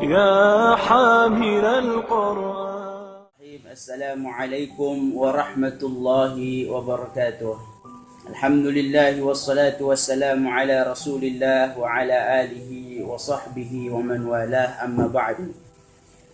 يا حامل القرآن. السلام عليكم ورحمة الله وبركاته. الحمد لله والصلاة والسلام على رسول الله وعلى آله وصحبه ومن والاه, amma ba'du.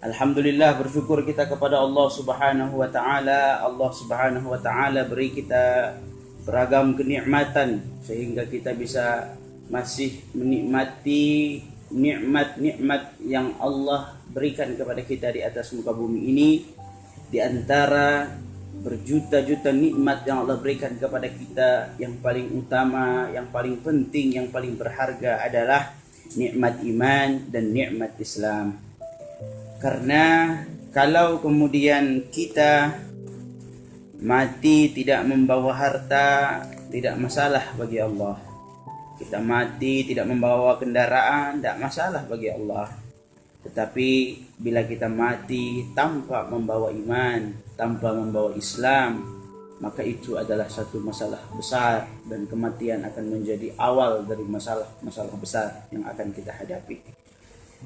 Alhamdulillah, bersyukur kita kepada Allah Subhanahu wa taala. Allah Subhanahu wa taala beri kita beragam kenikmatan sehingga kita bisa masih menikmati nikmat-nikmat yang Allah berikan kepada kita di atas muka bumi ini. Di antara berjuta-juta nikmat yang Allah berikan kepada kita, yang paling utama, yang paling penting, yang paling berharga adalah nikmat iman dan nikmat Islam. Karena kalau kemudian kita mati tidak membawa harta, tidak masalah bagi Allah. Kita mati tidak membawa kendaraan, tidak masalah bagi Allah. Tetapi bila kita mati tanpa membawa iman, tanpa membawa Islam, maka itu adalah satu masalah besar, dan kematian akan menjadi awal dari masalah besar yang akan kita hadapi.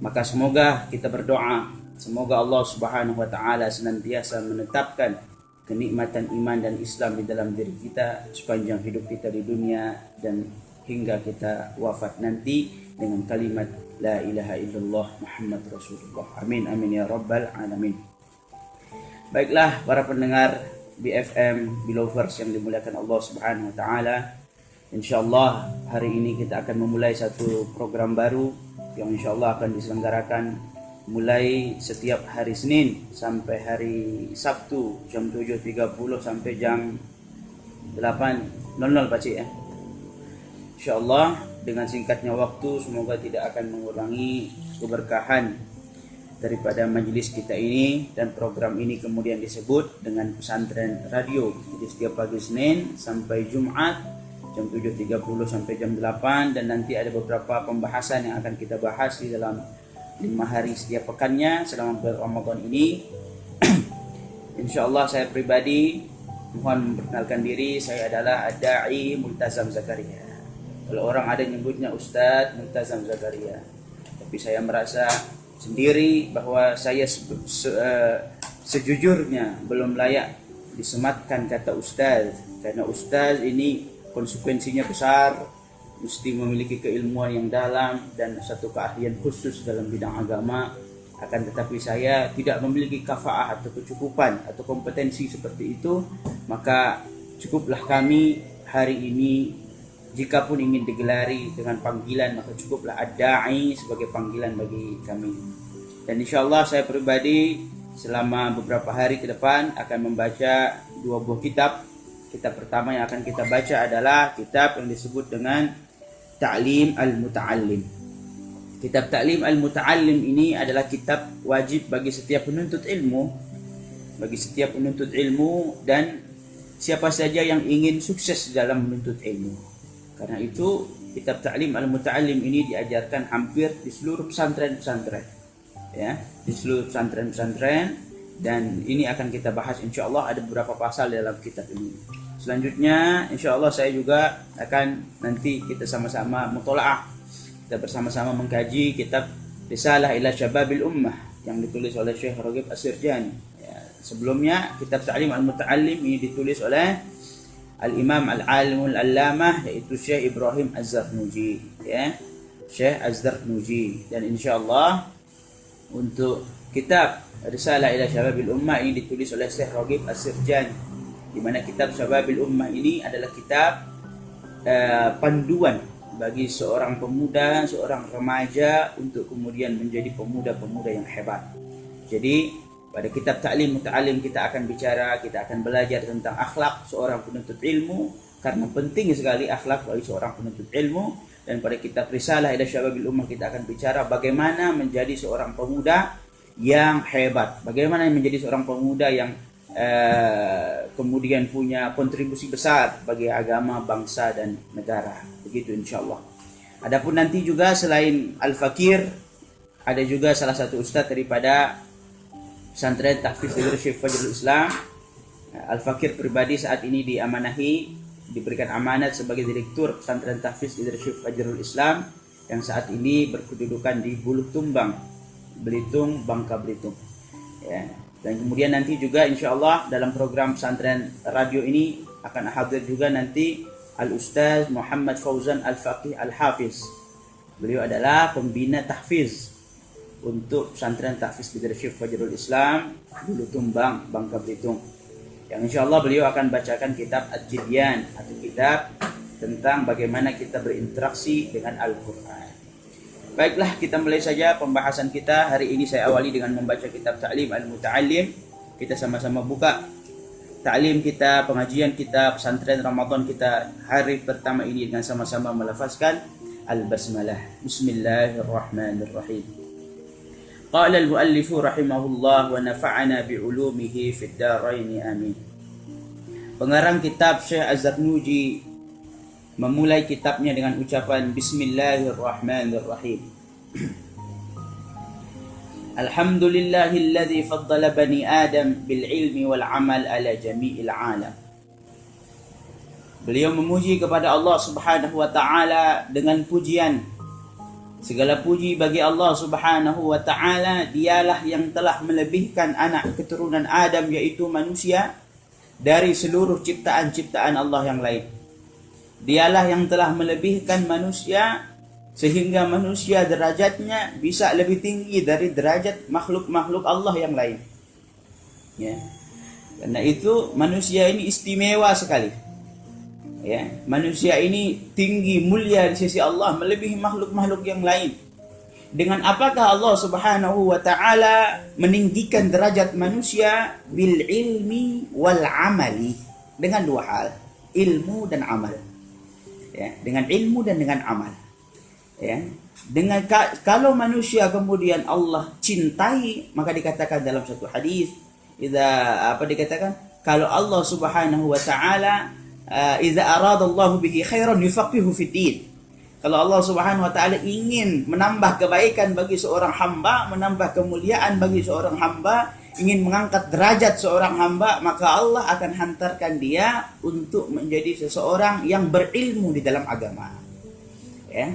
Maka semoga kita berdoa, semoga Allah Subhanahu wa taala senantiasa menetapkan kenikmatan iman dan Islam di dalam diri kita sepanjang hidup kita di dunia dan hingga kita wafat nanti dengan kalimat la ilaha illallah Muhammad Rasulullah. Amin amin ya rabbal alamin. Baiklah para pendengar BFM Belovers yang dimuliakan Allah Subhanahu wa taala. Insyaallah hari ini kita akan memulai satu program baru yang insyaallah akan diselenggarakan mulai setiap hari Senin sampai hari Sabtu jam 7.30 sampai jam 8.00 Pak Cik ya. InsyaAllah dengan singkatnya waktu semoga tidak akan mengurangi keberkahan daripada majlis kita ini, dan program ini kemudian disebut dengan pesantren radio. Jadi setiap pagi Senin sampai Jumat jam 7.30 sampai jam 8, dan nanti ada beberapa pembahasan yang akan kita bahas di dalam 5 hari setiap pekannya selama bulan Ramadan ini. InsyaAllah saya pribadi mohon memperkenalkan diri, saya adalah Ad-Da'i Multazam Zakaria. Kalau orang ada nyebutnya Ustadz Multazam Zakaria, tapi saya merasa sendiri bahwa saya sejujurnya belum layak disematkan kata Ustadz, karena Ustadz ini konsekuensinya besar, mesti memiliki keilmuan yang dalam dan satu keahlian khusus dalam bidang agama. Akan tetapi saya tidak memiliki kafaah atau kecukupan atau kompetensi seperti itu, maka cukuplah kami hari ini, jikapun ingin digelari dengan panggilan, maka cukuplah Ad-Da'i sebagai panggilan bagi kami. Dan insyaallah saya pribadi selama beberapa hari ke depan akan membaca 2 buah kitab. Kitab pertama yang akan kita baca adalah kitab yang disebut dengan Ta'lim Al-Muta'allim. Kitab Ta'lim Al-Muta'allim ini adalah kitab wajib bagi setiap penuntut ilmu, dan siapa saja yang ingin sukses dalam menuntut ilmu. Karena itu kitab Ta'lim Al-Muta'allim ini diajarkan hampir di seluruh pesantren-pesantren, ya, di seluruh pesantren-pesantren, dan ini akan kita bahas insyaallah. Ada beberapa pasal dalam kitab ini. Selanjutnya insyaallah saya juga akan nanti kita sama-sama mutola'ah, kita bersama-sama mengkaji kitab Risalah ila Syababil Ummah yang ditulis oleh Syekh Raghib As-Sirjani. Ya, sebelumnya kitab Ta'lim Al-Muta'allim ini ditulis oleh Al-Imam Al-Alimul Allamah, yaitu Syekh Ibrahim Az-Zarnuji, ya, Syekh Az-Zarnuji. Dan insyaallah untuk kitab Risalah ila Syababil Ummah ini ditulis oleh Syekh Raghib As-Sirjani, di mana kitab Syababil Ummah ini adalah kitab panduan bagi seorang pemuda, seorang remaja untuk kemudian menjadi pemuda-pemuda yang hebat. Jadi pada kitab Ta'lim Muta'allim kita akan belajar tentang akhlak seorang penuntut ilmu, karena penting sekali akhlak bagi seorang penuntut ilmu. Dan pada kitab Risalah ila Syababil Ummah kita akan bicara bagaimana menjadi seorang pemuda yang hebat, bagaimana menjadi seorang pemuda yang kemudian punya kontribusi besar bagi agama, bangsa dan negara. Begitu insyaallah. Adapun nanti juga selain Al-Fakir, ada juga salah satu ustadz daripada pesantren Tahfiz Leadership Fajrul Islam. Al-Fakir pribadi saat ini diberikan amanat sebagai direktur pesantren Tahfiz Leadership Fajrul Islam yang saat ini berkedudukan di Buluh Tumbang, Belitung, Bangka Belitung. Ya. Dan kemudian nanti juga insya Allah dalam program pesantren radio ini akan hadir juga nanti Al-Ustaz Muhammad Fauzan Al-Faqih Al-Hafiz. Beliau adalah pembina tahfiz untuk pesantren tahfiz Leadership Fajrul Islam Bulu Tumbang, Bangka Belitung. Yang insya Allah beliau akan bacakan kitab At-Tibyan atau kitab tentang bagaimana kita berinteraksi dengan Al-Quran. Baiklah, kita mulai saja pembahasan kita. Hari ini saya awali dengan membaca kitab Ta'lim Al-Muta'allim. Kita sama-sama buka ta'lim kita, pengajian kita, pesantren Ramadan kita hari pertama ini dengan sama-sama melafazkan Al-Basmalah. Bismillahirrahmanirrahim. Qala al-muallifu rahimahullah wa nafa'ana bi'ulumihi fid darain amin. Pengarang kitab Syekh Az-Zarnuji memulai kitabnya dengan ucapan Bismillahirrahmanirrahim. Alhamdulillahilladzi faddala bani Adam bil ilmi wal amal ala jami'il alam. Beliau memuji kepada Allah Subhanahu wa taala dengan pujian. Segala puji bagi Allah Subhanahu wa taala, dialah yang telah melebihkan anak keturunan Adam yaitu manusia dari seluruh ciptaan-ciptaan Allah yang lain. Dialah yang telah melebihkan manusia sehingga manusia derajatnya bisa lebih tinggi dari derajat makhluk-makhluk Allah yang lain. Ya. Karena itu manusia ini istimewa sekali. Ya, manusia ini tinggi mulia di sisi Allah melebihi makhluk-makhluk yang lain. Dengan apakah Allah Subhanahu wa taala meninggikan derajat manusia? Bil ilmi wal amali. Dengan dua hal, ilmu dan amal. Ya, dengan ilmu dan dengan amal. Ya, dengan kalau manusia kemudian Allah cintai, maka dikatakan dalam satu hadis, dikatakan kalau Allah Subhanahu wa taala idza aradallahu bihi khairan yufaqihu fid din. Kalau Allah Subhanahu wa taala ingin menambah kebaikan bagi seorang hamba, menambah kemuliaan bagi seorang hamba, ingin mengangkat derajat seorang hamba, maka Allah akan hantarkan dia untuk menjadi seseorang yang berilmu di dalam agama. Ya.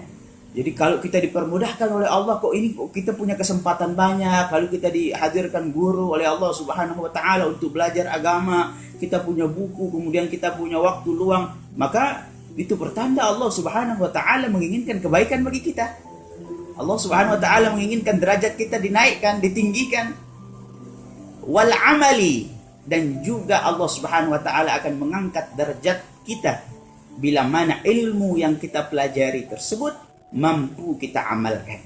Jadi kalau kita dipermudahkan oleh Allah, kok kita punya kesempatan banyak, kalau kita dihadirkan guru oleh Allah Subhanahu wa taala untuk belajar agama, kita punya buku, kemudian kita punya waktu luang, maka itu pertanda Allah Subhanahu wa taala menginginkan kebaikan bagi kita. Allah Subhanahu wa taala menginginkan derajat kita dinaikkan, ditinggikan. Wal amali, dan juga Allah Subhanahu wa taala akan mengangkat derajat kita bila mana ilmu yang kita pelajari tersebut mampu kita amalkan.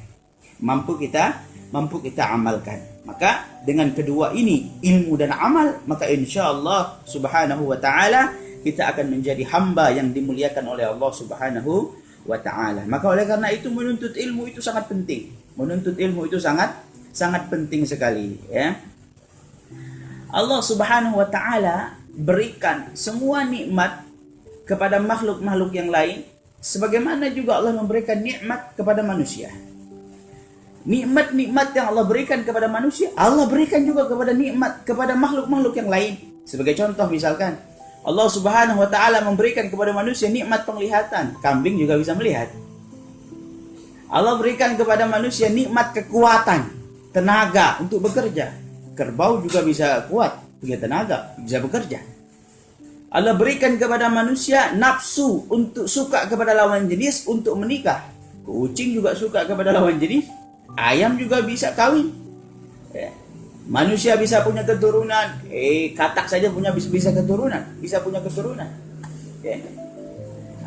Mampu kita amalkan. Maka dengan kedua ini, ilmu dan amal, maka insyaallah Subhanahu wa taala kita akan menjadi hamba yang dimuliakan oleh Allah Subhanahu wa taala. Maka oleh karena itu menuntut ilmu itu sangat penting. Menuntut ilmu itu sangat penting sekali, ya. Allah Subhanahu wa taala berikan semua nikmat kepada makhluk-makhluk yang lain sebagaimana juga Allah memberikan nikmat kepada manusia. Nikmat-nikmat yang Allah berikan kepada manusia, Allah berikan juga kepada nikmat kepada makhluk-makhluk yang lain. Sebagai contoh misalkan, Allah Subhanahu wa taala memberikan kepada manusia nikmat penglihatan, kambing juga bisa melihat. Allah berikan kepada manusia nikmat kekuatan, tenaga untuk bekerja. Kerbau juga bisa kuat, punya tenaga, bisa bekerja. Allah berikan kepada manusia nafsu untuk suka kepada lawan jenis untuk menikah. Kucing juga suka kepada lawan jenis. Ayam juga bisa kawin. Ya. Manusia bisa punya keturunan. Katak saja bisa punya keturunan. Ya.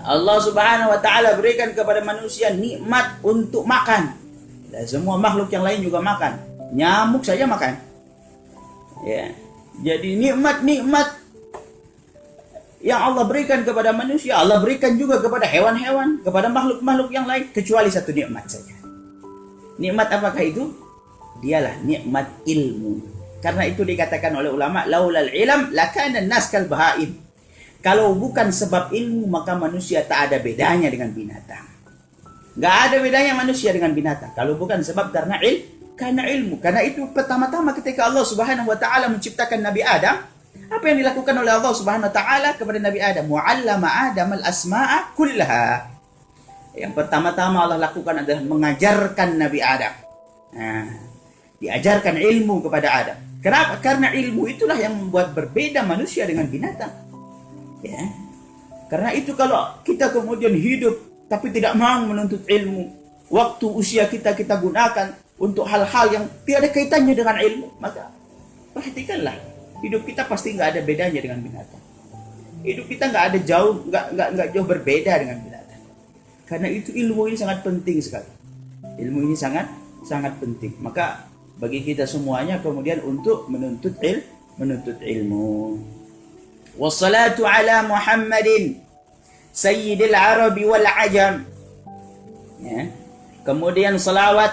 Allah Subhanahu wa taala berikan kepada manusia nikmat untuk makan. Dan semua makhluk yang lain juga makan. Nyamuk saja makan. Ya. Jadi nikmat-nikmat yang Allah berikan kepada manusia, Allah berikan juga kepada hewan-hewan, kepada makhluk-makhluk yang lain, kecuali satu nikmat saja. Nikmat apakah itu? Dialah nikmat ilmu. Karena itu dikatakan oleh ulama, laulal ilm lakana an-nas kal bahaim. Kalau bukan sebab ilmu, maka manusia tak ada bedanya dengan binatang. Gak ada bedanya manusia dengan binatang. Kalau bukan sebab karena ilmu. Karena itu pertama-tama ketika Allah Subhanahu wa taala menciptakan Nabi Adam, apa yang dilakukan oleh Allah Subhanahu wa taala kepada Nabi Adam? Wa'allama Adam al-asma'a kullaha. Yang pertama-tama Allah lakukan adalah mengajarkan Nabi Adam. Nah, Diajarkan ilmu kepada Adam. Kenapa? Karena ilmu itulah yang membuat berbeda manusia dengan binatang. Ya. Karena itu kalau kita kemudian hidup tapi tidak mau menuntut ilmu, waktu usia kita gunakan untuk hal-hal yang tidak ada kaitannya dengan ilmu, maka perhatikanlah, hidup kita pasti nggak ada bedanya dengan binatang. Hidup kita nggak jauh berbeda dengan binatang. Karena itu ilmu ini sangat penting sekali. Ilmu ini sangat penting. Maka bagi kita semuanya kemudian untuk menuntut ilmu. Wassalatu ala Muhammadin Sayyidil Arabi wal Ajam. Ya. Kemudian salawat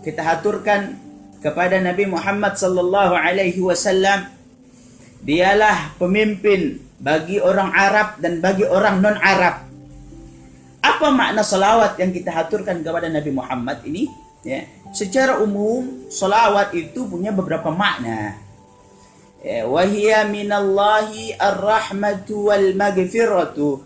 kita haturkan kepada Nabi Muhammad sallallahu alaihi wasallam. Dialah pemimpin bagi orang Arab dan bagi orang non-Arab. Apa makna salawat yang kita haturkan kepada Nabi Muhammad ini? Ya. Secara umum, salawat itu punya beberapa makna. Wahia minallahi ar-rahmatu wal maghfiratu.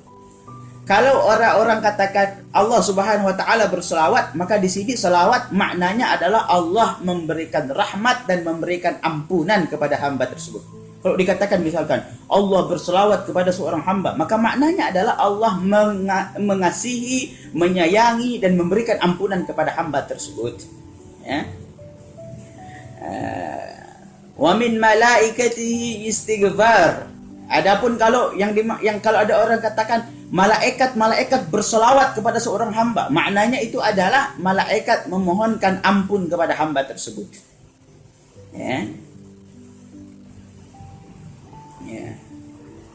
Kalau orang-orang katakan Allah Subhanahu wa taala berselawat, maka di sini selawat maknanya adalah Allah memberikan rahmat dan memberikan ampunan kepada hamba tersebut. Kalau dikatakan misalkan Allah berselawat kepada seorang hamba, maka maknanya adalah Allah mengasihi, menyayangi dan memberikan ampunan kepada hamba tersebut. Ya. Wa min malaikatihi istighfar. Adapun kalau kalau ada orang katakan malaikat berselawat kepada seorang hamba, maknanya itu adalah malaikat memohonkan ampun kepada hamba tersebut. Ya. Ya.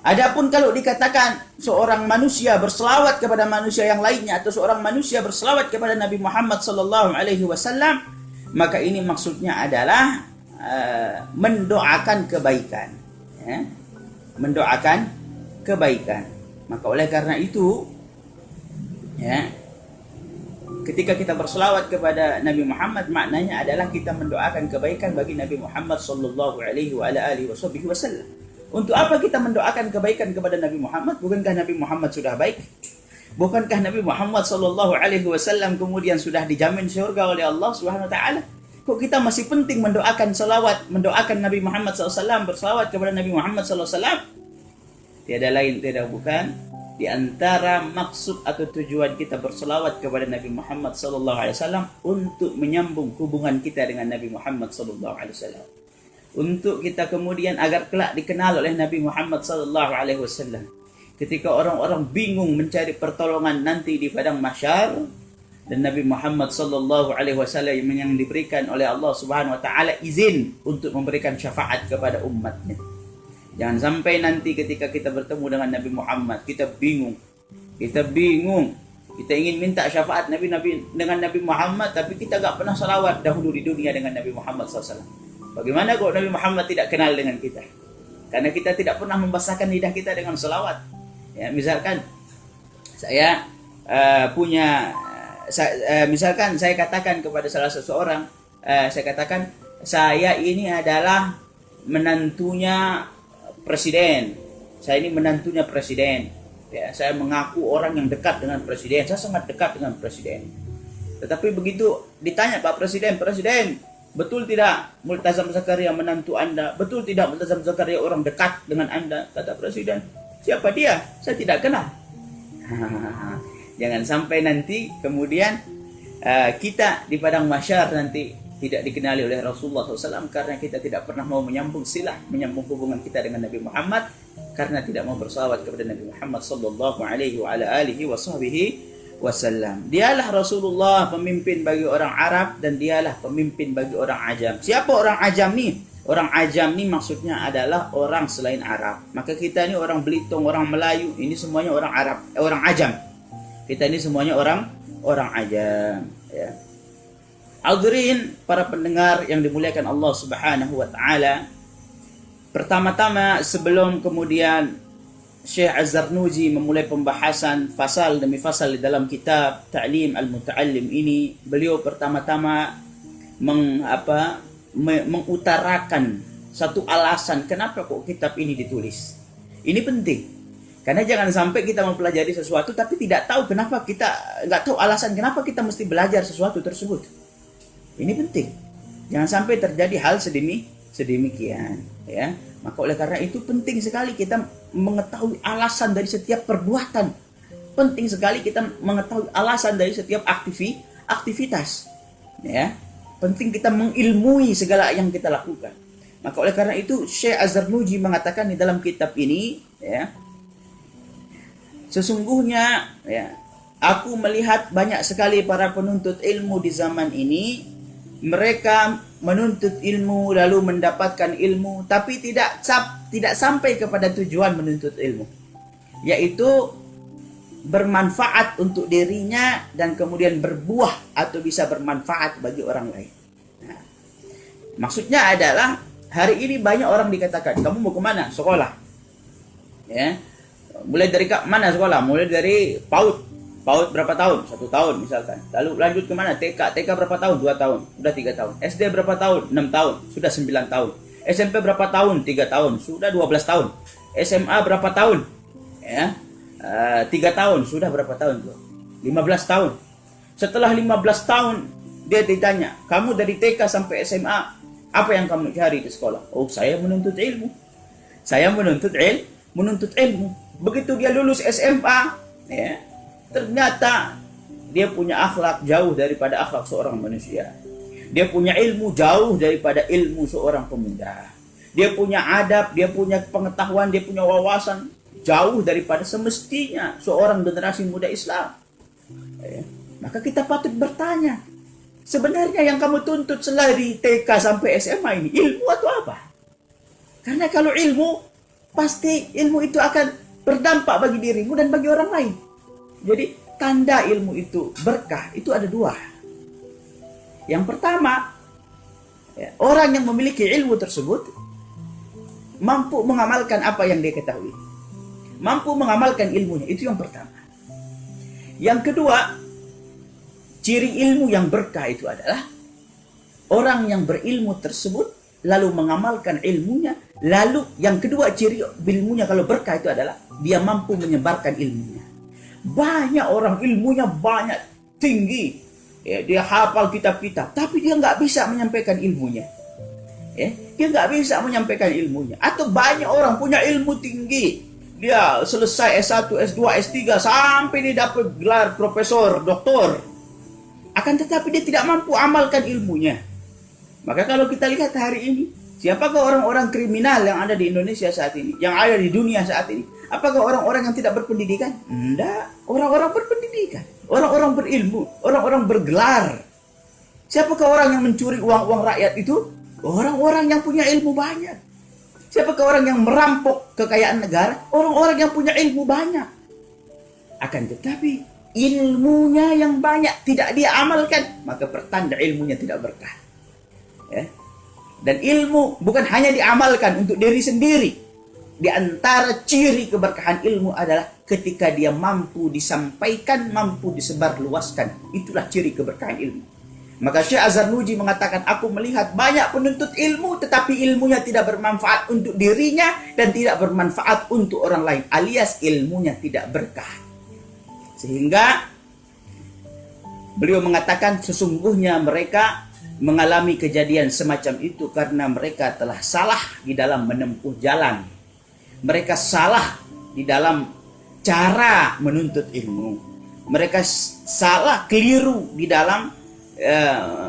Adapun kalau dikatakan seorang manusia berselawat kepada manusia yang lainnya atau seorang manusia berselawat kepada Nabi Muhammad sallallahu alaihi wasallam, maka ini maksudnya adalah mendoakan kebaikan, ya. Mendoakan kebaikan. Maka oleh karena itu, ya, ketika kita berselawat kepada Nabi Muhammad, maknanya adalah kita mendoakan kebaikan bagi Nabi Muhammad sallallahu alaihi wasallam. Untuk apa kita mendoakan kebaikan kepada Nabi Muhammad? Bukankah Nabi Muhammad sudah baik? Bukankah Nabi Muhammad sallallahu alaihi wasallam kemudian sudah dijamin surga oleh Allah Subhanahu wa taala? Kok kita masih penting mendoakan salawat, mendoakan Nabi Muhammad SAW, bersalawat kepada Nabi Muhammad SAW? Tiada lain, tiada bukan, di antara maksud atau tujuan kita bersalawat kepada Nabi Muhammad SAW untuk menyambung hubungan kita dengan Nabi Muhammad SAW. Untuk kita kemudian agar kelak dikenal oleh Nabi Muhammad SAW. Ketika orang-orang bingung mencari pertolongan nanti di padang mahsyar, dan Nabi Muhammad sallallahu alaihi wasallam yang diberikan oleh Allah Subhanahu wa taala izin untuk memberikan syafaat kepada umatnya. Jangan sampai nanti ketika kita bertemu dengan Nabi Muhammad kita bingung. Kita ingin minta syafaat dengan Nabi Muhammad, tapi kita enggak pernah salawat dahulu di dunia dengan Nabi Muhammad sallallahu alaihi wasallam. Bagaimana kalau Nabi Muhammad tidak kenal dengan kita? Karena kita tidak pernah membasahkan lidah kita dengan salawat. Ya, misalkan saya misalkan saya katakan kepada salah seseorang, saya katakan saya ini adalah menantunya presiden. Saya ini menantunya presiden. Ya, saya mengaku orang yang dekat dengan presiden. Saya sangat dekat dengan presiden. Tetapi begitu ditanya Pak Presiden, betul tidak Multazam Zakaria menantu Anda? Betul tidak Multazam Zakaria orang dekat dengan Anda? Kata presiden. Siapa dia? Saya tidak kenal. Jangan sampai nanti kemudian kita di padang mahsyar nanti tidak dikenali oleh Rasulullah SAW karena kita tidak pernah mau menyambung hubungan kita dengan Nabi Muhammad, karena tidak mau bersalawat kepada Nabi Muhammad sallallahu alaihi wasallam. Dialah Rasulullah pemimpin bagi orang Arab dan dialah pemimpin bagi orang Ajam. Siapa orang Ajam nih? Orang Ajam nih maksudnya adalah orang selain Arab. Maka kita ini orang Belitung, orang Melayu, ini semuanya orang Arab, orang Ajam. Kita ini semuanya orang Ajam, ya. Hadirin para pendengar yang dimuliakan Allah Subhanahu wa taala. Pertama-tama sebelum kemudian Syekh Az-Zarnuji memulai pembahasan fasal demi fasal di dalam kitab Ta'lim Al-Muta'allim ini, beliau pertama-tama mengutarakan satu alasan kenapa kok kitab ini ditulis. Ini penting. Karena jangan sampai kita mempelajari sesuatu tapi tidak tahu kenapa kita, nggak tahu alasan kenapa kita mesti belajar sesuatu tersebut. Ini penting. Jangan sampai terjadi hal sedemikian, ya. Maka oleh karena itu penting sekali kita mengetahui alasan dari setiap perbuatan. Penting sekali kita mengetahui alasan dari setiap aktivitas, ya. Penting kita mengilmui segala yang kita lakukan. Maka oleh karena itu Syekh Az-Zarnuji mengatakan di dalam kitab ini, ya, sesungguhnya, ya, aku melihat banyak sekali para penuntut ilmu di zaman ini, mereka menuntut ilmu lalu mendapatkan ilmu tapi tidak sampai kepada tujuan menuntut ilmu, yaitu bermanfaat untuk dirinya dan kemudian berbuah atau bisa bermanfaat bagi orang lain. Nah, maksudnya adalah hari ini banyak orang dikatakan, kamu mau kemana? Sekolah, ya. Mulai dari mana sekolah? Mulai dari PAUD berapa tahun? 1 tahun misalkan. Lalu lanjut kemana? TK berapa tahun? 2 tahun. Sudah 3 tahun. SD berapa tahun? 6 tahun. Sudah 9 tahun. SMP berapa tahun? 3 tahun. Sudah 12 tahun. SMA berapa tahun? Ya, 3 tahun. Sudah berapa tahun? 15 tahun. Setelah 15 tahun, dia ditanya, kamu dari TK sampai SMA, apa yang kamu cari di sekolah? Oh, saya menuntut ilmu. Saya menuntut ilmu. Begitu dia lulus SMA, ya, ternyata dia punya akhlak jauh daripada akhlak seorang manusia. Dia punya ilmu jauh daripada ilmu seorang pemuda. Dia punya adab, dia punya pengetahuan, dia punya wawasan jauh daripada semestinya seorang generasi muda Islam. Ya. Maka kita patut bertanya, sebenarnya yang kamu tuntut selari TK sampai SMA ini ilmu atau apa? Karena kalau ilmu, pasti ilmu itu akan berdampak bagi dirimu dan bagi orang lain. Jadi tanda ilmu itu berkah itu ada 2. Yang pertama, ya, orang yang memiliki ilmu tersebut mampu mengamalkan apa yang dia ketahui, mampu mengamalkan ilmunya, itu yang pertama. Yang kedua, ciri ilmu yang berkah itu adalah orang yang berilmu tersebut lalu mengamalkan ilmunya. Lalu yang kedua, ciri ilmunya kalau berkah itu adalah dia mampu menyebarkan ilmunya. Banyak orang ilmunya banyak, tinggi, ya, dia hafal kitab-kitab, tapi dia nggak bisa menyampaikan ilmunya, ya, dia nggak bisa menyampaikan ilmunya. Atau banyak orang punya ilmu tinggi, dia selesai S1, S2, S3 sampai dia dapat gelar profesor, doktor, akan tetapi dia tidak mampu amalkan ilmunya. Maka kalau kita lihat hari ini, siapakah orang-orang kriminal yang ada di Indonesia saat ini, yang ada di dunia saat ini? Apakah orang-orang yang tidak berpendidikan? Tidak. Orang-orang berpendidikan, orang-orang berilmu, orang-orang bergelar. Siapakah orang yang mencuri uang-uang rakyat itu? Orang-orang yang punya ilmu banyak. Siapakah orang yang merampok kekayaan negara? Orang-orang yang punya ilmu banyak. Akan tetapi ilmunya yang banyak tidak dia amalkan, maka pertanda ilmunya tidak berkah. Ya. Dan ilmu bukan hanya diamalkan untuk diri sendiri. Di antara ciri keberkahan ilmu adalah ketika dia mampu disampaikan, mampu disebarluaskan. Itulah ciri keberkahan ilmu. Maka Syekh Az-Zarnuji mengatakan, aku melihat banyak penuntut ilmu tetapi ilmunya tidak bermanfaat untuk dirinya dan tidak bermanfaat untuk orang lain, alias ilmunya tidak berkah. Sehingga beliau mengatakan sesungguhnya mereka mengalami kejadian semacam itu karena mereka telah salah di dalam menempuh jalan. Mereka salah di dalam cara menuntut ilmu. Mereka salah, keliru di dalam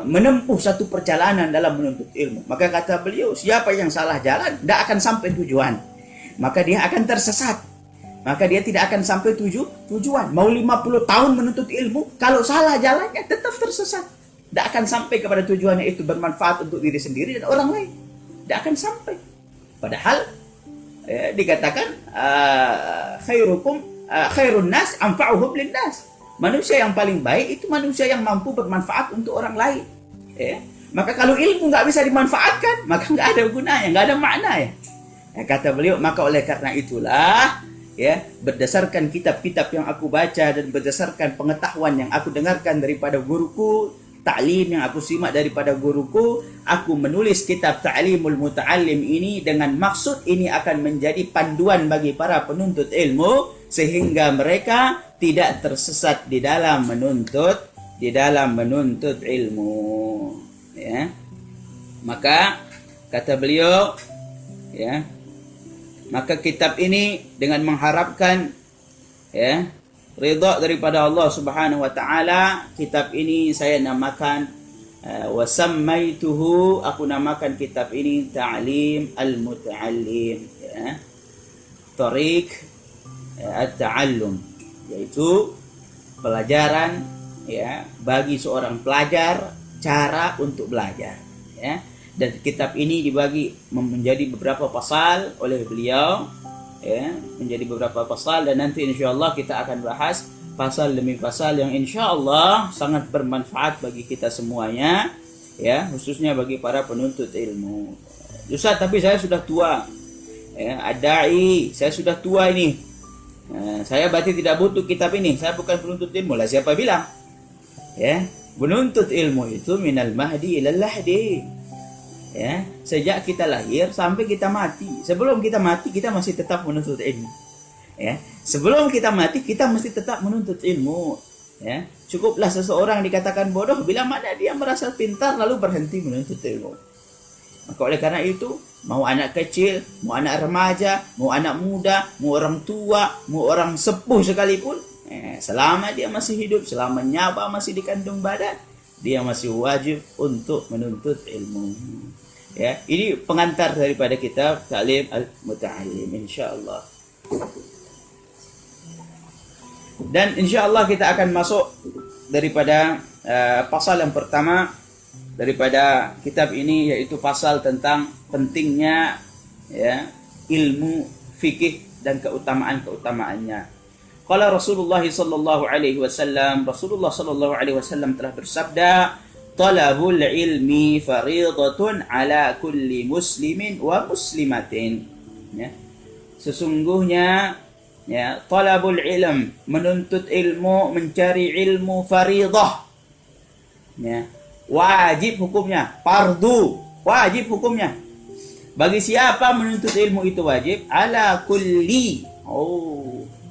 menempuh satu perjalanan dalam menuntut ilmu. Maka kata beliau, siapa yang salah jalan tidak akan sampai tujuan, maka dia akan tersesat, maka dia tidak akan sampai tujuan. Mau 50 tahun menuntut ilmu, kalau salah jalannya tetap tersesat, tidak akan sampai kepada tujuannya itu bermanfaat untuk diri sendiri dan orang lain, tidak akan sampai. Padahal dikatakan khairun nas anfa'uhum linnas. Manusia yang paling baik itu manusia yang mampu bermanfaat untuk orang lain. Ya. Maka kalau ilmu nggak bisa dimanfaatkan, maka nggak ada gunanya, nggak ada makna ya. Kata beliau, maka oleh karena itulah, ya, berdasarkan kitab-kitab yang aku baca dan berdasarkan pengetahuan yang aku dengarkan daripada guruku, ta'lim yang aku simak daripada guruku, aku menulis kitab Ta'limul Muta'allim ini dengan maksud ini akan menjadi panduan bagi para penuntut ilmu sehingga mereka tidak tersesat di dalam menuntut ilmu, ya. Maka kata beliau, ya, maka kitab ini dengan mengharapkan, ya, ridha daripada Allah Subhanahu wa taala, kitab ini saya namakan wa sammaituhu, aku namakan kitab ini Ta'lim al-Muta'allim, ya. Tariq at-ta'allum, yaitu pelajaran, ya, bagi seorang pelajar, cara untuk belajar, ya. Dan kitab ini dibagi menjadi beberapa pasal oleh beliau, ya, menjadi beberapa pasal, dan nanti insyaallah kita akan bahas pasal demi pasal yang insyaallah sangat bermanfaat bagi kita semuanya, ya, khususnya bagi para penuntut ilmu. Ustaz, tapi saya sudah tua, ya, adai, saya sudah tua ini. Saya berarti tidak butuh kitab ini, saya bukan penuntut ilmu. Lah siapa bilang? Ya, menuntut ilmu itu minal mahdi ilal lahdi. Ya, sejak kita lahir sampai kita mati. Sebelum kita mati kita masih tetap menuntut ilmu. Ya, sebelum kita mati kita mesti tetap menuntut ilmu. Ya, cukuplah seseorang dikatakan bodoh bila mana dia merasa pintar lalu berhenti menuntut ilmu. Maka oleh karena itu, mau anak kecil, mau anak remaja, mau anak muda, mau orang tua, mau orang sepuh sekalipun, selama dia masih hidup, selama nyawa masih di kandung badan, dia masih wajib untuk menuntut ilmu. Ya, ini pengantar daripada kitab Ta'lim al-Muta'allim, insyaallah. Dan insyaallah kita akan masuk daripada pasal yang pertama daripada kitab ini, yaitu pasal tentang pentingnya, ya, ilmu fikih dan keutamaan-keutamaannya. Qala Rasulullah sallallahu alaihi wasallam, Rasulullah sallallahu alaihi wasallam telah bersabda, talabul ilmi fariidatun ala kulli muslimin wa muslimatin. Ya. Sesungguhnya, ya, talabul ilm, menuntut ilmu, mencari ilmu, fariidah. Ya. Wajib hukumnya, fardu, wajib hukumnya. Bagi siapa menuntut ilmu itu wajib? Ala kulli,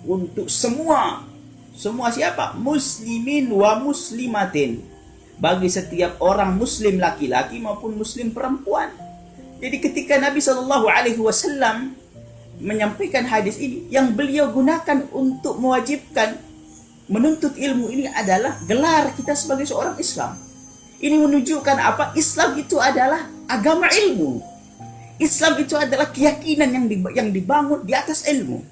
untuk semua. Semua siapa? Muslimin wa muslimatin. Bagi setiap orang muslim laki-laki maupun muslim perempuan. Jadi ketika Nabi SAW menyampaikan hadis ini, yang beliau gunakan untuk mewajibkan menuntut ilmu ini adalah gelar kita sebagai seorang Islam. Ini menunjukkan apa? Islam itu adalah agama ilmu. Islam itu adalah keyakinan yang dibangun di atas ilmu.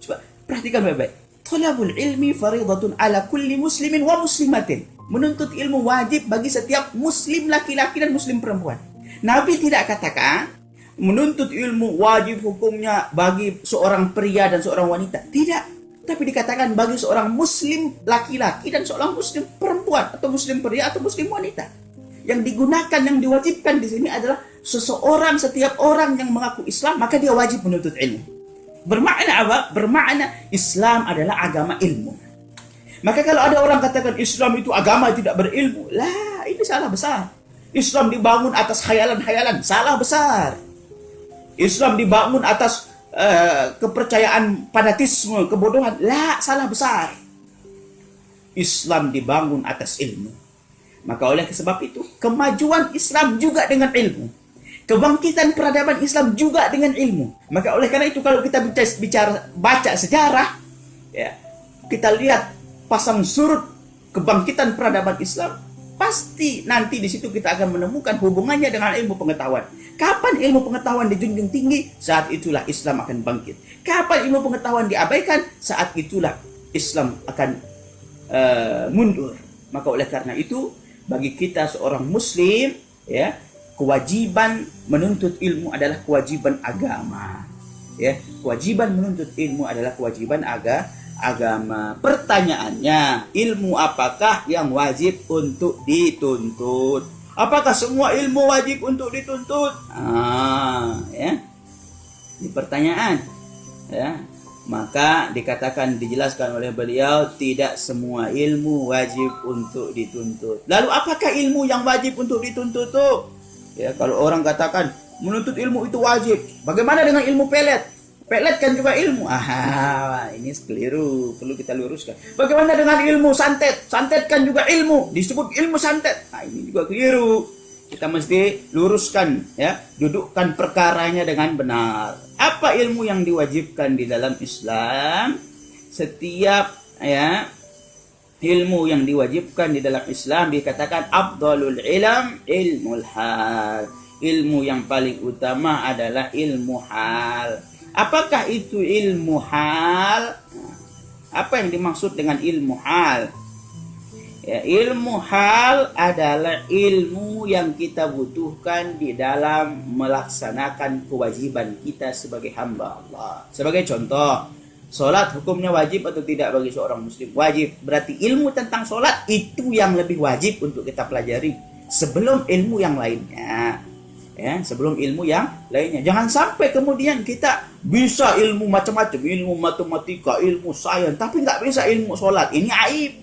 Coba perhatikan baik-baik. Talabul ilmi faridatun ala kulli muslimin wa muslimatin. Menuntut ilmu wajib bagi setiap muslim laki-laki dan muslim perempuan. Nabi tidak katakan menuntut ilmu wajib hukumnya bagi seorang pria dan seorang wanita. Tidak. Tapi dikatakan bagi seorang muslim laki-laki dan seorang muslim perempuan, atau muslim pria atau muslim wanita. Yang digunakan, yang diwajibkan di sini adalah seseorang, setiap orang yang mengaku Islam, maka dia wajib menuntut ilmu. Bermakna apa? Bermakna Islam adalah agama ilmu. Maka kalau ada orang katakan Islam itu agama tidak berilmu, lah, ini salah besar. Islam dibangun atas khayalan-khayalan, salah besar. Islam dibangun atas kepercayaan, fanatisme, kebodohan, lah, salah besar. Islam dibangun atas ilmu. Maka oleh sebab itu, kemajuan Islam juga dengan ilmu. Kebangkitan peradaban Islam juga dengan ilmu. Maka oleh karena itu, kalau kita baca sejarah, ya, kita lihat pasang surut kebangkitan peradaban Islam, pasti nanti di situ kita akan menemukan hubungannya dengan ilmu pengetahuan. Kapan ilmu pengetahuan dijunjung tinggi, saat itulah Islam akan bangkit. Kapan ilmu pengetahuan diabaikan, saat itulah Islam akan mundur. Maka oleh karena itu, bagi kita seorang muslim, ya, kewajiban menuntut ilmu adalah kewajiban agama. Ya, kewajiban menuntut ilmu adalah kewajiban agama. Pertanyaannya, ilmu apakah yang wajib untuk dituntut? Apakah semua ilmu wajib untuk dituntut? Ya. Ini pertanyaan. Ya. Maka dikatakan, dijelaskan oleh beliau, tidak semua ilmu wajib untuk dituntut. Lalu apakah ilmu yang wajib untuk dituntut tuh? Ya, kalau orang katakan menuntut ilmu itu wajib, bagaimana dengan ilmu pelet? Pelet kan juga ilmu. Ini keliru, perlu kita luruskan. Bagaimana dengan ilmu santet? Santet kan juga ilmu, disebut ilmu santet. Ini juga keliru. Kita mesti luruskan, ya, dudukkan perkaranya dengan benar. Apa ilmu yang diwajibkan di dalam Islam? Setiap, ya, ilmu yang diwajibkan di dalam Islam dikatakan afdalul ilm ilmul hal. Ilmu yang paling utama adalah ilmu hal. Apakah itu ilmu hal? Apa yang dimaksud dengan ilmu hal? Ya, ilmu hal adalah ilmu yang kita butuhkan di dalam melaksanakan kewajiban kita sebagai hamba Allah. Sebagai contoh, solat hukumnya wajib atau tidak bagi seorang muslim? Wajib. Berarti ilmu tentang solat itu yang lebih wajib untuk kita pelajari sebelum ilmu yang lainnya. Ya, sebelum ilmu yang lainnya. Jangan sampai kemudian kita bisa ilmu macam-macam, ilmu matematika, ilmu sains, tapi nggak bisa ilmu solat. Ini aib.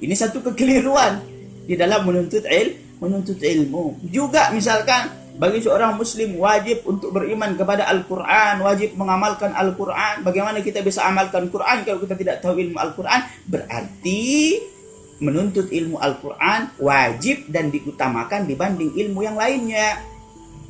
Ini satu kekeliruan di dalam menuntut ilmu. Juga misalkan bagi seorang muslim wajib untuk beriman kepada Al-Quran, wajib mengamalkan Al-Quran. Bagaimana kita bisa amalkan Quran kalau kita tidak tahu ilmu Al-Quran? Berarti menuntut ilmu Al-Quran wajib dan diutamakan dibanding ilmu yang lainnya.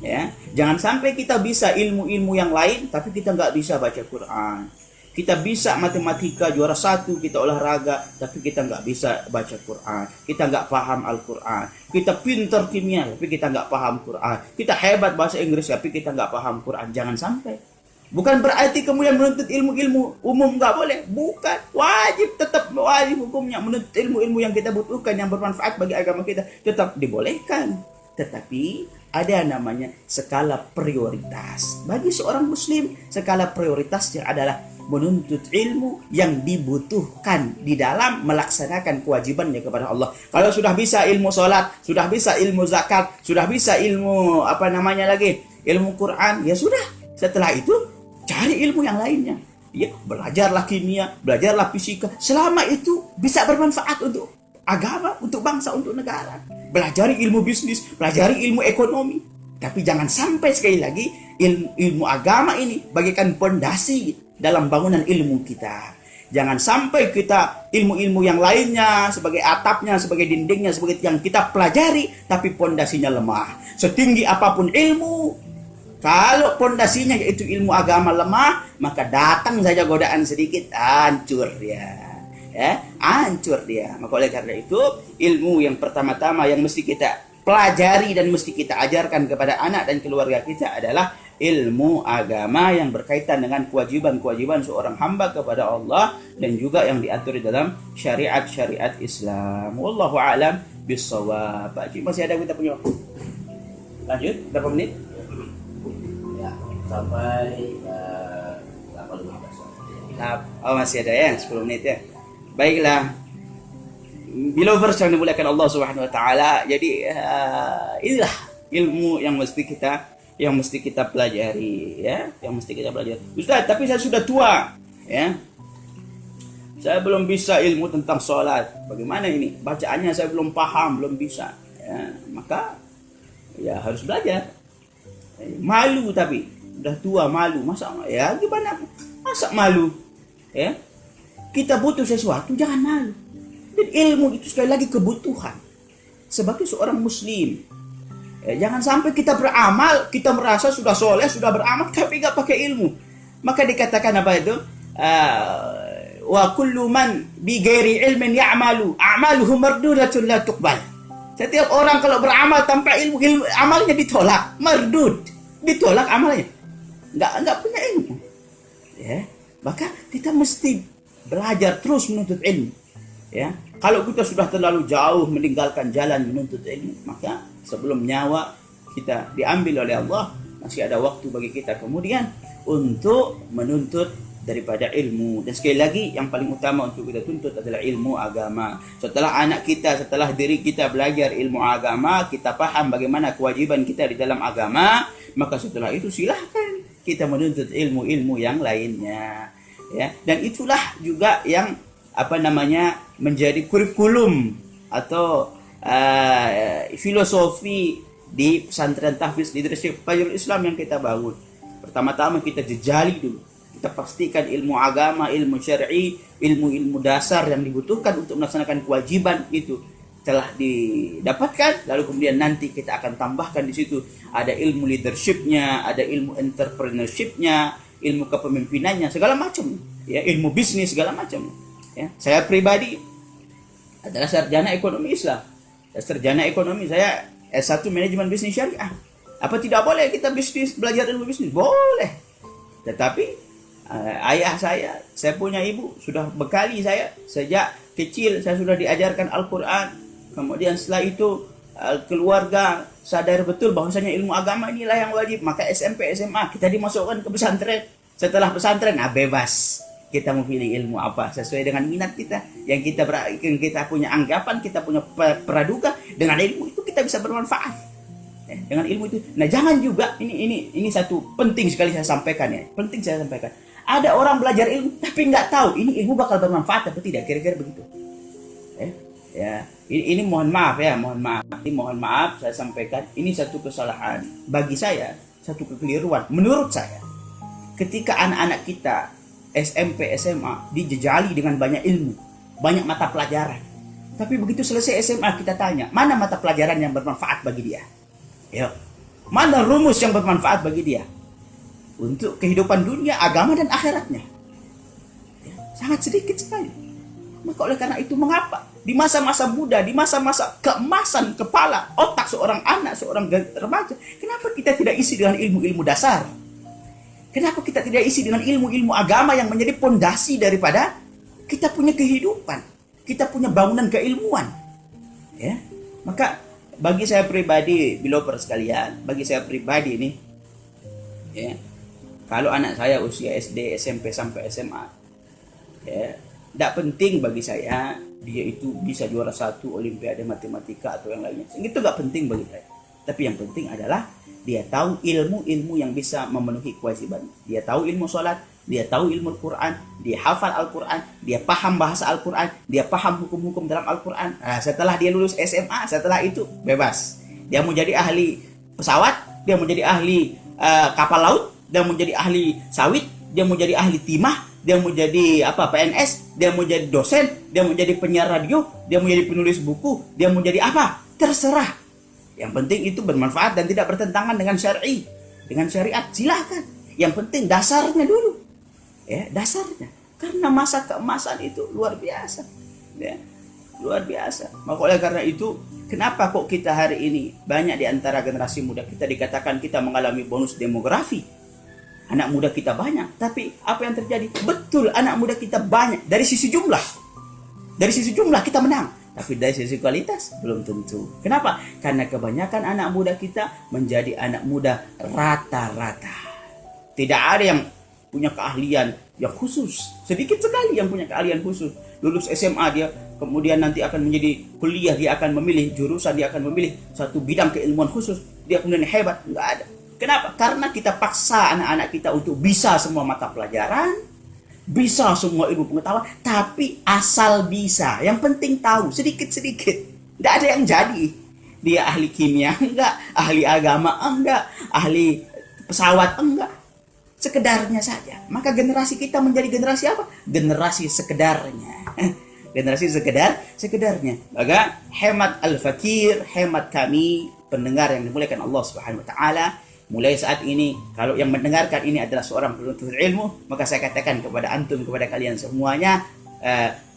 Ya, jangan sampai kita bisa ilmu-ilmu yang lain tapi kita nggak bisa baca Quran. Kita bisa matematika juara 1, kita olahraga, tapi kita nggak bisa baca Quran. Kita nggak paham Al-Quran. Kita pintar kimia, tapi kita nggak paham Quran. Kita hebat bahasa Inggris, tapi kita nggak paham Quran. Jangan sampai. Bukan berarti kemudian menuntut ilmu-ilmu umum nggak boleh. Bukan. Wajib, tetap wajib hukumnya. Menuntut ilmu-ilmu yang kita butuhkan, yang bermanfaat bagi agama kita, tetap dibolehkan. Tetapi ada namanya skala prioritas. Bagi seorang muslim, skala prioritasnya adalah menuntut ilmu yang dibutuhkan di dalam melaksanakan kewajibannya kepada Allah. Kalau sudah bisa ilmu sholat, sudah bisa ilmu zakat, sudah bisa ilmu ilmu Quran, ya sudah. Setelah itu cari ilmu yang lainnya. Ya, belajarlah kimia, belajarlah fisika. Selama itu bisa bermanfaat untuk agama, untuk bangsa, untuk negara. Pelajari ilmu bisnis, pelajari ilmu ekonomi. Tapi jangan sampai sekali lagi ilmu agama ini bagaikan pondasi dalam bangunan ilmu kita. Jangan sampai kita ilmu-ilmu yang lainnya sebagai atapnya, sebagai dindingnya, sebagai yang kita pelajari, tapi pondasinya lemah. Setinggi apapun ilmu, kalau pondasinya yaitu ilmu agama lemah, maka datang saja godaan sedikit, hancur dia. Ya, hancur dia. Maka oleh karena itu, ilmu yang pertama-tama yang mesti kita pelajari dan mesti kita ajarkan kepada anak dan keluarga kita adalah ilmu agama yang berkaitan dengan kewajiban-kewajiban seorang hamba kepada Allah dan juga yang diatur di dalam syariat-syariat Islam. Wallahu a'lam bissawab. Pak Cik, masih ada kita punya waktu? Lanjut, berapa menit? Ya, sampai 8:15. Oh, masih ada ya, 10 menit ya. Baiklah. Belovers yang dimuliakan Allah Subhanahu wa taala. Jadi inilah ilmu yang mesti kita pelajari, ya, yang mesti kita pelajari. Ustaz, tapi saya sudah tua, ya. Saya belum bisa ilmu tentang sholat. Bagaimana ini? Bacaannya saya belum paham, belum bisa. Ya, maka ya harus belajar. Malu tapi udah tua malu. Masa ya gimana? Masa malu? Ya. Kita butuh sesuatu, jangan malu. Dan ilmu itu sekali lagi kebutuhan sebagai seorang muslim. Jangan sampai kita beramal, kita merasa sudah soleh, sudah beramal, tapi nggak pakai ilmu. Maka dikatakan apa itu? Wa kullu man bi ghairi ilmin ya'malu, a'maluhu mardudatun la tuqbal. Setiap orang kalau beramal tanpa ilmu amalnya ditolak, mardud, ditolak amalnya. Nggak punya ilmu. Ya, maka kita mesti belajar terus menuntut ilmu. Ya, kalau kita sudah terlalu jauh meninggalkan jalan menuntut ilmu, maka sebelum nyawa kita diambil oleh Allah, masih ada waktu bagi kita kemudian untuk menuntut daripada ilmu. Dan sekali lagi, yang paling utama untuk kita tuntut adalah ilmu agama. Setelah anak kita, setelah diri kita belajar ilmu agama, kita paham bagaimana kewajiban kita di dalam agama, maka setelah itu silahkan kita menuntut ilmu-ilmu yang lainnya. Ya, dan itulah juga yang menjadi kurikulum atau filosofi di pesantren tahfiz leadership Fajrul Islam yang kita bangun. Pertama-tama kita jejali dulu, kita pastikan ilmu agama, ilmu syar'i, ilmu-ilmu dasar yang dibutuhkan untuk melaksanakan kewajiban itu telah didapatkan, lalu kemudian nanti kita akan tambahkan di situ ada ilmu leadershipnya, ada ilmu entrepreneurshipnya, ilmu kepemimpinannya, segala macam, ya, ilmu bisnis segala macam. Ya, saya pribadi adalah sarjana ekonomi Islam, sarjana ekonomi, saya S1 manajemen bisnis syariah. Apa tidak boleh kita bisnis, belajar ilmu bisnis? Boleh. Tetapi ayah saya punya ibu sudah bekali saya sejak kecil, saya sudah diajarkan Al-Quran. Kemudian setelah itu keluarga sadar betul bahwasanya ilmu agama inilah yang wajib. Maka SMP, SMA kita dimasukkan ke pesantren. Setelah pesantren, bebas. Kita mau pilih ilmu apa sesuai dengan minat kita, yang kita punya anggapan, kita punya praduga. Dengan ilmu itu kita bisa bermanfaat. Dengan ilmu itu. Nah, jangan juga ini satu penting sekali saya sampaikan ya. Penting saya sampaikan. Ada orang belajar ilmu tapi nggak tahu ini ilmu bakal bermanfaat atau tidak, kira-kira begitu. Ya, ini mohon maaf ya, mohon maaf saya sampaikan, ini satu kesalahan bagi saya, satu kekeliruan menurut saya. Ketika anak-anak kita SMP, SMA dijejali dengan banyak ilmu, banyak mata pelajaran. Tapi begitu selesai SMA kita tanya, mana mata pelajaran yang bermanfaat bagi dia? Ya, mana rumus yang bermanfaat bagi dia untuk kehidupan dunia, agama dan akhiratnya? Ya, sangat sedikit sekali. Maka oleh karena itu, mengapa di masa-masa muda, di masa-masa keemasan kepala, otak seorang anak, seorang remaja, kenapa kita tidak isi dengan ilmu-ilmu dasar? Kenapa kita tidak isi dengan ilmu-ilmu agama yang menjadi pondasi daripada kita punya kehidupan, kita punya bangunan keilmuan? Ya, maka bagi saya pribadi, beloved sekalian, bagi saya pribadi nih, ya, kalau anak saya usia SD, SMP sampai SMA, ya, tidak penting bagi saya dia itu bisa juara 1 olimpiade matematika atau yang lainnya. Itu nggak penting bagi saya. Tapi yang penting adalah dia tahu ilmu-ilmu yang bisa memenuhi kewajiban. Dia tahu ilmu sholat, dia tahu ilmu Al-Quran, dia hafal Al-Quran, dia paham bahasa Al-Quran, dia paham hukum-hukum dalam Al-Quran. Nah, setelah dia lulus SMA, setelah itu bebas. Dia mau jadi ahli pesawat, dia mau jadi ahli kapal laut, dia mau jadi ahli sawit, dia mau jadi ahli timah, dia mau jadi PNS, dia mau jadi dosen, dia mau jadi penyiar radio, dia mau jadi penulis buku, dia mau jadi apa? Terserah. Yang penting itu bermanfaat dan tidak bertentangan dengan syar'i, dengan syariat, silahkan. Yang penting dasarnya dulu. Ya, dasarnya. Karena masa keemasan itu luar biasa. Ya, luar biasa. Maka oleh karena itu, kenapa kok kita hari ini banyak di antara generasi muda kita dikatakan kita mengalami bonus demografi? Anak muda kita banyak, tapi apa yang terjadi? Betul, anak muda kita banyak dari sisi jumlah. Dari sisi jumlah kita menang, tapi dari sisi kualitas belum tentu. Kenapa? Karena kebanyakan anak muda kita menjadi anak muda rata-rata. Tidak ada yang punya keahlian yang khusus. Sedikit sekali yang punya keahlian khusus. Lulus SMA dia, kemudian nanti akan menjadi kuliah, dia akan memilih jurusan, dia akan memilih satu bidang keilmuan khusus. Dia kemudian hebat, nggak ada. Kenapa? Karena kita paksa anak-anak kita untuk bisa semua mata pelajaran, bisa semua ilmu pengetahuan, tapi asal bisa. Yang penting tahu sedikit-sedikit. Tidak ada yang jadi. Dia ahli kimia enggak, ahli agama enggak, ahli pesawat enggak. Sekedarnya saja. Maka generasi kita menjadi generasi apa? Generasi sekedarnya. Generasi sekedarnya. Maka hemat al-fakir, hemat kami pendengar yang dimuliakan Allah Subhanahu wa taala. Mulai saat ini, kalau yang mendengarkan ini adalah seorang penuntut ilmu, maka saya katakan kepada antum, kepada kalian semuanya,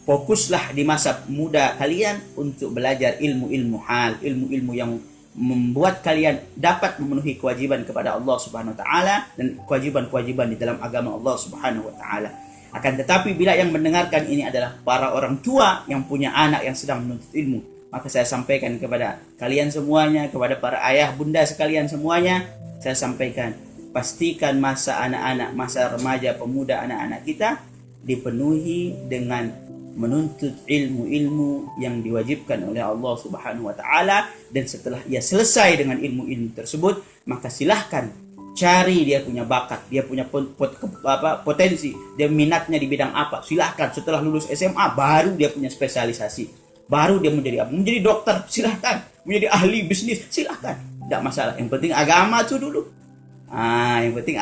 fokuslah di masa muda kalian untuk belajar ilmu-ilmu hal, ilmu-ilmu yang membuat kalian dapat memenuhi kewajiban kepada Allah Subhanahu wa taala dan kewajiban-kewajiban di dalam agama Allah Subhanahu wa taala. Akan tetapi bila yang mendengarkan ini adalah para orang tua yang punya anak yang sedang menuntut ilmu, maka saya sampaikan kepada kalian semuanya, kepada para ayah bunda sekalian semuanya, saya sampaikan, pastikan masa anak-anak, masa remaja, pemuda, anak-anak kita dipenuhi dengan menuntut ilmu-ilmu yang diwajibkan oleh Allah Subhanahu wa taala, dan setelah ia selesai dengan ilmu-ilmu tersebut, maka silahkan cari dia punya bakat, dia punya potensi, dia minatnya di bidang apa. Silahkan setelah lulus SMA baru dia punya spesialisasi, baru dia menjadi apa? Menjadi dokter, silahkan. Menjadi ahli bisnis, silahkan. Tidak masalah. Yang penting agama itu dulu. Yang penting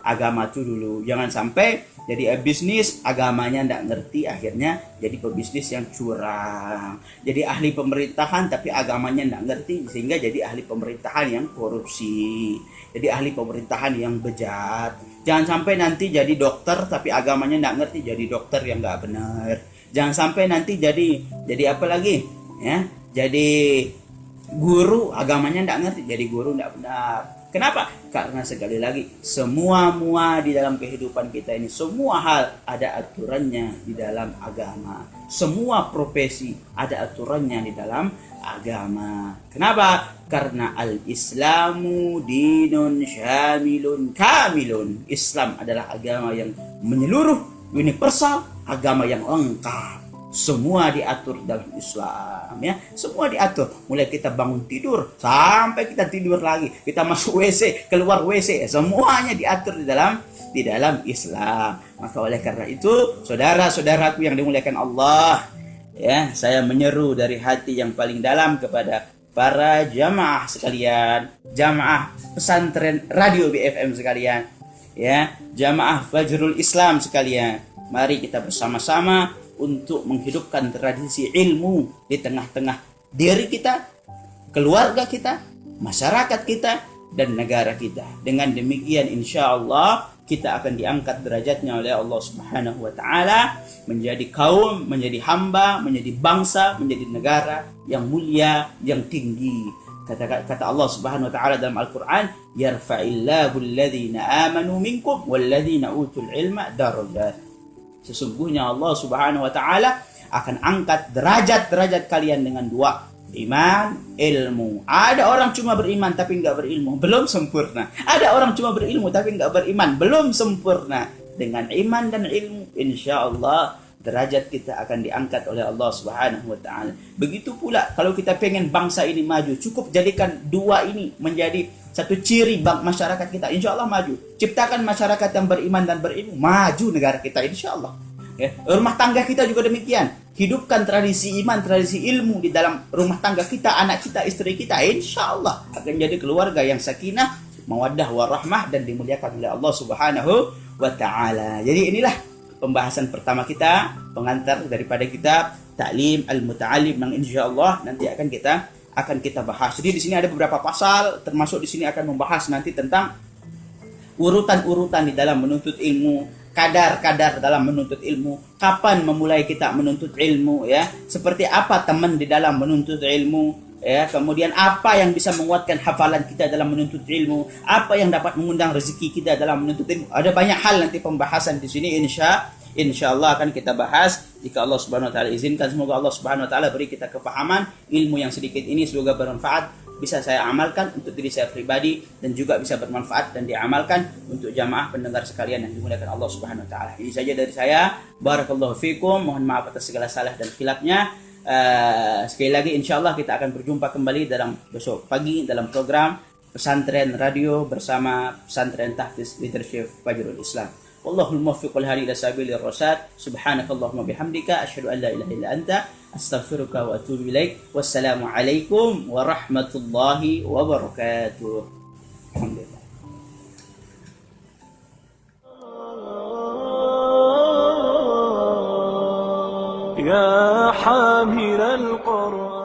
agama itu dulu. Jangan sampai Jadi bisnis agamanya tidak ngerti, akhirnya jadi pebisnis yang curang. Jadi ahli pemerintahan tapi agamanya tidak ngerti, sehingga jadi ahli pemerintahan yang korupsi. Jadi ahli pemerintahan yang bejat. Jangan sampai nanti jadi dokter tapi agamanya tidak ngerti, jadi dokter yang nggak benar. Jangan sampai nanti jadi apa lagi? Ya, jadi guru agamanya tidak ngerti, jadi guru tidak benar. Kenapa? Karena sekali lagi semua di dalam kehidupan kita ini, semua hal ada aturannya di dalam agama. Semua profesi ada aturannya di dalam agama. Kenapa? Karena al-Islamu dinun syamilun kamilun. Islam adalah agama yang menyeluruh, universal, agama yang lengkap. Semua diatur dalam Islam, ya. Semua diatur, mulai kita bangun tidur sampai kita tidur lagi, kita masuk WC, keluar WC, semuanya diatur di dalam Islam. Maka oleh karena itu, saudara-saudaraku yang dimuliakan Allah, ya, saya menyeru dari hati yang paling dalam kepada para jamaah sekalian, jamaah pesantren radio BFM sekalian, ya, jamaah Fajrul Islam sekalian. Mari kita bersama-sama untuk menghidupkan tradisi ilmu di tengah-tengah diri kita, keluarga kita, masyarakat kita, dan negara kita. Dengan demikian insya Allah kita akan diangkat derajatnya oleh Allah Subhanahu wa Ta'ala menjadi kaum, menjadi hamba, menjadi bangsa, menjadi negara yang mulia, yang tinggi. Kata Allah Subhanahu wa Ta'ala dalam Al-Qur'an, yarfa'illahu alladhina amanu minkum walladhina utul ilma darajat. Sesungguhnya Allah Subhanahu wa Ta'ala akan angkat derajat-derajat kalian dengan dua, iman, ilmu. Ada orang cuma beriman tapi enggak berilmu, belum sempurna. Ada orang cuma berilmu tapi enggak beriman, belum sempurna. Dengan iman dan ilmu, insya Allah derajat kita akan diangkat oleh Allah Subhanahu wa Ta'ala. Begitu pula kalau kita pengen bangsa ini maju, cukup jadikan dua ini menjadi satu ciri masyarakat kita, insya Allah maju. Ciptakan masyarakat yang beriman dan berilmu, maju negara kita insya Allah. Ya. Rumah tangga kita juga demikian. Hidupkan tradisi iman, tradisi ilmu di dalam rumah tangga kita, anak kita, istri kita, insya Allah akan jadi keluarga yang sakinah, mawaddah, warahmah, dan dimuliakan oleh Allah Subhanahu wa Ta'ala. Jadi inilah pembahasan pertama kita, pengantar daripada kitab Ta'lim Al-Muta'alim yang insya Allah nanti akan kita bahas. Jadi di sini ada beberapa pasal, termasuk di sini akan membahas nanti tentang urutan-urutan di dalam menuntut ilmu, kadar-kadar dalam menuntut ilmu, kapan memulai kita menuntut ilmu, ya, seperti apa teman di dalam menuntut ilmu, ya, kemudian apa yang bisa menguatkan hafalan kita dalam menuntut ilmu, apa yang dapat mengundang rezeki kita dalam menuntut ilmu. Ada banyak hal nanti pembahasan di sini insya Allah akan kita bahas jika Allah Subhanahu wa Ta'ala izinkan. Semoga Allah Subhanahu wa Ta'ala beri kita kepahaman ilmu yang sedikit ini, semoga bermanfaat, bisa saya amalkan untuk diri saya pribadi dan juga bisa bermanfaat dan diamalkan untuk jamaah pendengar sekalian yang dimuliakan Allah Subhanahu wa Ta'ala. Ini saja dari saya. Barakallahu fikum. Mohon maaf atas segala salah dan khilafnya. Sekali lagi insya Allah kita akan berjumpa kembali dalam besok pagi dalam program Pesantren Radio bersama Pesantren Tahfiz Leadership Fajrul Islam. Wallahul muwaffiq wal hadi ila sabilir rasyad. Subhanakallahumma bihamdika asyhadu an la ilaha illa anta astaghfiruka wa atubu ilaik. Wassalamu alaikum warahmatullahi wabarakatuh. Alhamdulillah. يا حامل القرآن